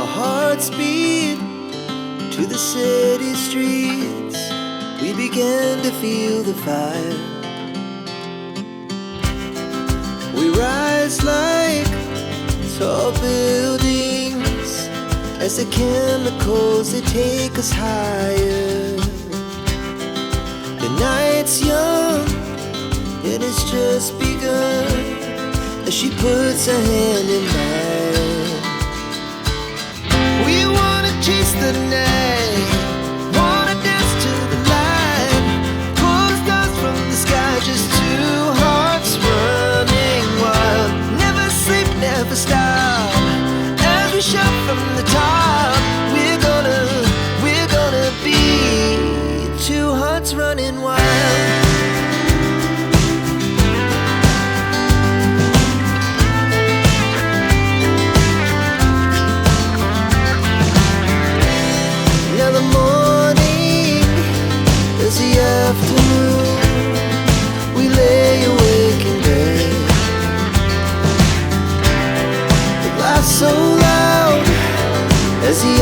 Our hearts beat to the city streets. We began to feel the fire. We rise like tall buildings as the chemicals, they take us higher. The night's young, it has just begun, as she puts her hand in mine. We wanna chase the night, wanna dance to the light, pull the stars from the sky, just two hearts running wild. Never sleep, never stop, as we shout from the top. We're gonna be two hearts running wild. Now the morning is the afternoon. We lay awake in bed. The laughs so loud as the